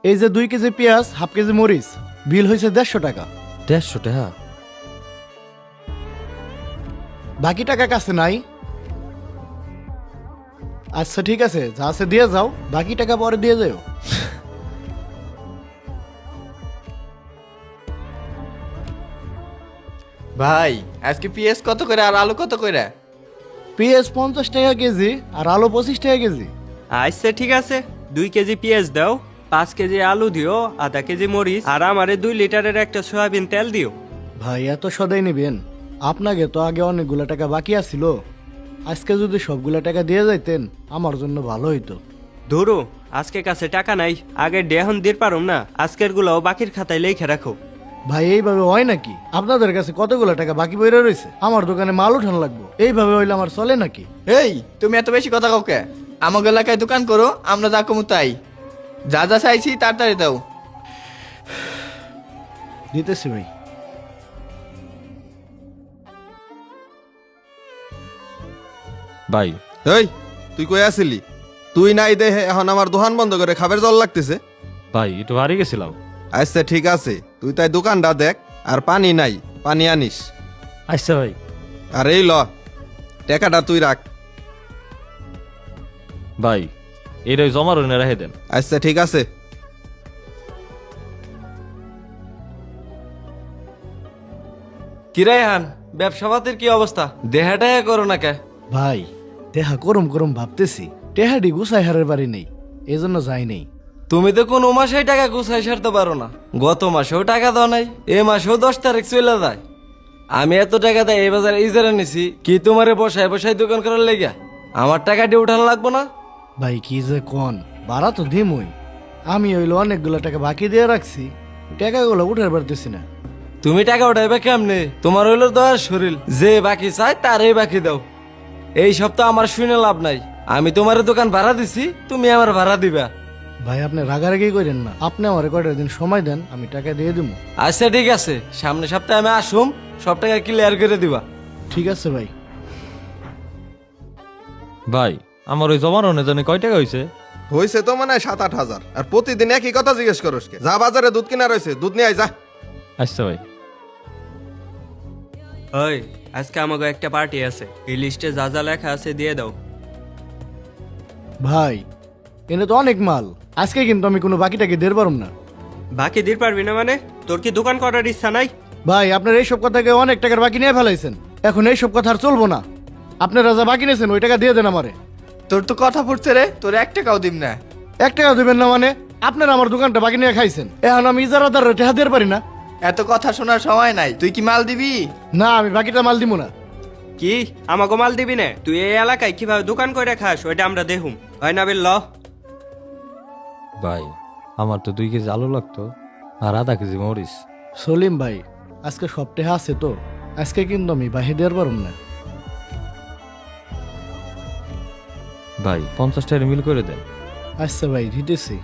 এই যে 2 কেজি পেঁয়াজ, হাফ কেজি মরিচ, বিল হয়েছে 150 টাকা। 150 টাকা? বাকি টাকা কাছে নাই? আচ্ছা ঠিক আছে, যা আছে দিয়ে যাও, বাকি টাকা পরে দিয়ে যাও। ভাই আজকে পিএস কত করে আর আলু কত করে? পেঁয়াজ 50 টাকা কেজি আর আলু 25 টাকা কেজি। আচ্ছা ঠিক আছে, 2 কেজি পেঁয়াজ দাও, 5 কেজি আলু দিও, আধা কেজি মরিচ, আর আমারে 2 লিটারের একটা সয়াবিন তেল দিও। ভাই এত সদাই নেবেন? আপনাকে তো আগে অনেকগুলা টাকা বাকি আছিল, আজকে যদি সবগুলা টাকা দিয়ে যাইতেন আমার জন্য ভালো হইতো। ধরো আজকে কাছে টাকা নাই, আগে ডেহন দিয়ে পারুম না, আজকের গুলাও বাকির খাতায় লেখে রাখো। ভাই এইভাবে হয় নাকি? আপনাদের কাছে কতগুলা টাকা বাকি বইরা রয়েছে, আমার দোকানে মাল উঠানো লাগবে, এইভাবে হইলে আমার চলে নাকি? এই তুমি এত বেশি কথা কাউকে? আমাকে এলাকায় দোকান করো, আমরা যা কমু তাই। যা যা চাইছি তাড়াতাড়ি দাও। দিতেছি ভাই। ভাই এই তুই কই আসিলি? তুই নাই দেহে এখন আমার দোকান বন্ধ করে খাবার জল লাগতেছে। ভাই একটু বাড়ি গেছিলাম। আচ্ছা ঠিক আছে, তুই তাই দোকানটা দেখ, আর পানি নাই, পানি আনিস। আচ্ছা ভাই। আর এই ল টাকাটা তুই রাখ। ভাই এটা জমা রইনে রেখে দেন। আচ্ছা ঠিক আছে। কিরাই হান, ব্যবসা পাতির কি অবস্থা? দেহাটাই করো না কে? ভাই দেখা করম করম ভাবতেছি, টেহাডি গুছাই হারের বাড়ি নেই, এই জন্য যাই নেই। তুমি তো কোন মাসেই টাকা গুছাই সারতে পারো না। গত মাসেও টাকা দাও নাই, এ মাসেও 10 তারিখ চলে যায়। আমি এত টাকা দেয় এই বাজারে ইজারা নিছি কি তোমারে বসায় বসায় দোকান করার লেগা? আমার টাকা দিয়ে উঠানো লাগবো না? ভাই কি যে কোন, ভাড়া তো দিমই, আমি হইলো অনেকগুলো টাকা বাকি দিয়ে রাখছি, টাকাগুলো উঠার পারতেছি না। তুমি টাকা উঠাইবে কেমনে? তোমার হইলো দয়ার শরীর, যে বাকি চাই তারই বাকি দাও। এই সপ্তাহ আমার শুনে লাভ নাই, আমি তোমার দোকান ভাড়া দিছি, তুমি আমার ভাড়া দিবা। ভাই আপনি রাগারাগি করেন না, আপনি আমার কয়টা দিন সময় দেন, আমি টাকা দিয়ে দিব। আচ্ছা ঠিক আছে, সামনে সপ্তাহে আমি আসুম, সব টাকা ক্লিয়ার করে দিবা। ঠিক আছে ভাই। ভাই আমার ওই জমা রইনে জানি কয় টাকা হয়েছে? হয়েছে তো মানে 7-8 হাজার, আর প্রতিদিন একই কথা জিজ্ঞেস করস কে? যা বাজারে দুধ কিনা রয়েছে, দুধ নিয়ে আয় যা। আচ্ছা ভাই। ওই আজকে আমাকে একটা পার্টি আছে, এই লিস্টে যা যা লেখা আছে দিয়ে দাও। ভাই এনে তো অনেক মাল, আজকে কিন্তু আমি কোনো বাকিটাকে দের পারুম না। বাকি দিতে পারবি না মানে? তোর কি দোকান করার ইচ্ছা নাই? ভাই আপনার এইসব কথাকে অনেক টাকার বাকি নিয়ে ফেলাইছেন, এখন এইসব কথা আর চলবো না। আপনারা যা বাকি নিয়েছেন ওই টাকা দিয়ে দেন আমারে। তোর তো কথা ফুটছে রে, তোর 1 টাকাও দিম না। 1 টাকা দেবেন না মানে? আপনারা আমার দোকানটা বাকি নিয়ে খাইছেন, এখন আমি ইজারাদার টাকা দিয়ে পারি না? এত কথা শোনার সময় নাই, তুই কি মাল দিবি? না আমি বাকিটা মাল দিব না। কি আমাকে মাল দিবি না? তুই এই এলাকায় কিভাবে দোকান করে খাস ওইটা আমরা দেখুম, হয় না বিল? ভাই আমার তো 2 কেজি আলু লাগতো আর আধা কেজি মরিচ। সলিম ভাই আজকে সপ্তাহে আছে তো, আজকে কিন্তু আমি বাহি দেওয়ার পারুম না। ভাই 50 টাকা মিল করে দেন। আচ্ছা ভাই দিতেছি,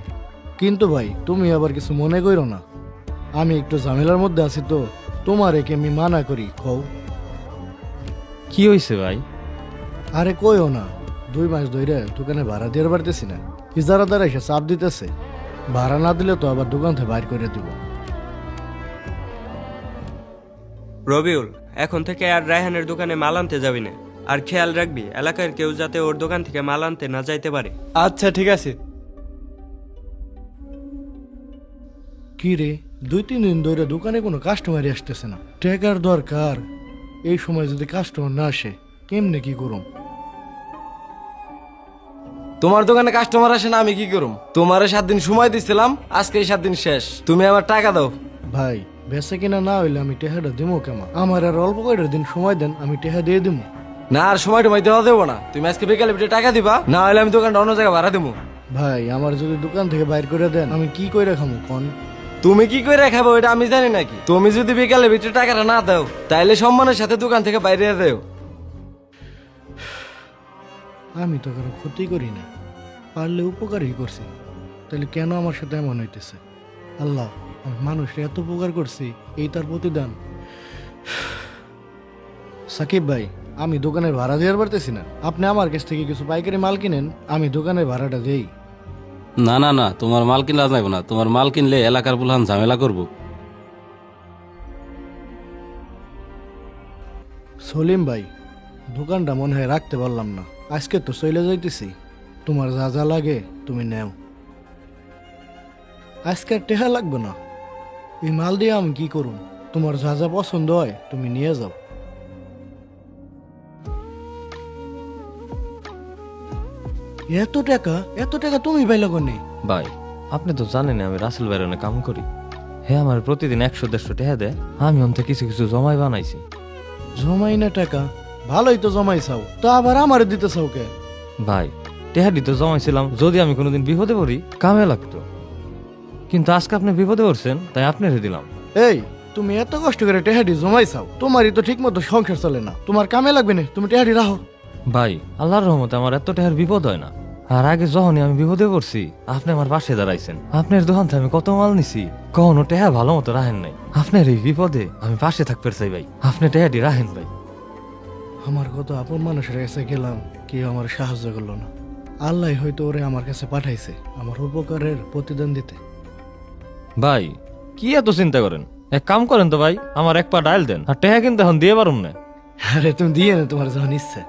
কিন্তু ভাই তুমি আবার কিছু মনে করো না, আমি একটু ঝামেলার মধ্যে আছি তো, তোমার একে আমি মানা করি কও। কি হয়েছে ভাই? আরে কইও না, 2 মাস ধরে দোকানে ভাড়া দিয়ে পারতেছি না, ইজারাদার এসে চাপ দিতেছে, ভাড়া না দিলে তো আবার দোকান থেকে বাইর করে দিব। রবিউল, এখন থেকে আর রায়হানের দোকানে মাল আনতে যাবি না, আর খেয়াল রাখবি এলাকার কেউ যাতে ওর দোকান থেকে মাল আনতে না যাইতে পারে। আচ্ছা ঠিক আছে। কি রে 2-3 দিন ধরে দোকানে কোনো কাস্টমারই আসতেছে না, টাকার দরকার, এই সময় যদি কাস্টমার না আসে কেমনে কি করুম? তোমার দোকানে কাস্টমার আসে না, আমি কি করুম? তোমারে 7 দিন সময় দিছিলাম, আজকে 7 দিন শেষ, তুমি আমার টাকা দাও। ভাই বেচা কিনা না হইলে আমি টেহাটা দিমো কেমন? আমার আর অল্প কয়টা দিন সময় দেন, আমি টেহা দিয়ে দিব। না আর সময় টময় দেওয়া দেবো না, তুমি আজকে বিকালে বিটে টাকা দিবা, না হলে আমি দোকানটা অন্য জায়গায় ভাড়া দেবো। ভাই আমার যদি দোকান থেকে বাইর করে দেন আমি কি করে খামো কোন? তুমি কি করে খাবো এটা আমি জানি নাকি? তুমি যদি বিকালে ভিতরে টাকাটা না দাও তাইলে সম্মানের সাথে দোকান থেকে বাইরে দেও। আমি তো কারো ক্ষতি করি না, পারলে উপকারই করছি, তাহলে কেন আমার সাথে এমন হইতেছে? আল্লাহ, আমি মানুষের এত উপকার করছি, এই তার প্রতিদান? সাকিব ভাই আমি দোকানের ভাড়া দেওয়ার পারতেছি না, আপনি আমার কাছ থেকে কিছু পাইকারি মাল কিনেন, আমি দোকানের ভাড়াটা দেই। না না না, তোমার মাল কিনলা যাইব না, তোমার মাল কিনলে এলাকার বুলহান ঝামেলা করব। সলিম ভাই, দোকানটা মনে হয় রাখতে পারলাম না, আজকে তো চলে যাইতেছি। তোমার যা যা লাগে তুমি নেও, আজকে আর টেহা লাগবে না। এই মাল দিয়ে আমি কি করুম? তোমার যা যা পছন্দ হয় তুমি নিয়ে যাও। এত টাকা তুমি পাইলে কোনে? ভাই আপনি তো জানেন আমি রাসেল ভাইয়ের অনেক কাম করি। হ্যাঁ আমার প্রতিদিন 100-150 টাকা দেয়, আমি অন্তে কিছু কিছু জমাই বানাইছি। জমাই না টাকা? ভালোই তো জমাই চাও, তা আবার আমারে দিতে চাও কে? ভাই টেহাডি তো জমাইছিলাম যদি আমি কোনোদিন বিপদে পড়ি কামে লাগতো, কিন্তু আজকে আপনি বিপদে পড়ছেন তাই আপনারে দিলাম। এই তুমি এত কষ্ট করে টেহাডি জমাই চাও, তোমারই তো ঠিক মতো সংসার চলে না, তোমার কামে লাগবে না, তুমি টেহাডি রাখো। ভাই আল্লাহর রহমতে আমার এত টাকার বিপদ হয় না। আর আগে যখনই আমি বিপদে পড়ছি আপনি আমার পাশে দাঁড়াইছেন। আপনার দোকান থেকে আমি কত মাল নিছি, কখনো টেহা ভালো মতো রাখেন নাই। আপনার এই বিপদে আমি পাশে থাকতে চাই ভাই, আপনি টেহাটি রাখেন ভাই। আমার কত আপন মানুষের কাছে গেলাম, কেউ আমার সাহায্য করলো না। আল্লাহ হয়তো ওরে আমার কাছে পাঠাইছে আমার উপকারের প্রতিদান দিতে। ভাই কি এত চিন্তা করেন, এক কাম করেন তো ভাই, আমার এক পা ডাইল দেন আর টেহা কিন্তু এখন দিয়ে পারুম না। আরে তুমি দিয়ে না, তোমার যখন ইচ্ছে।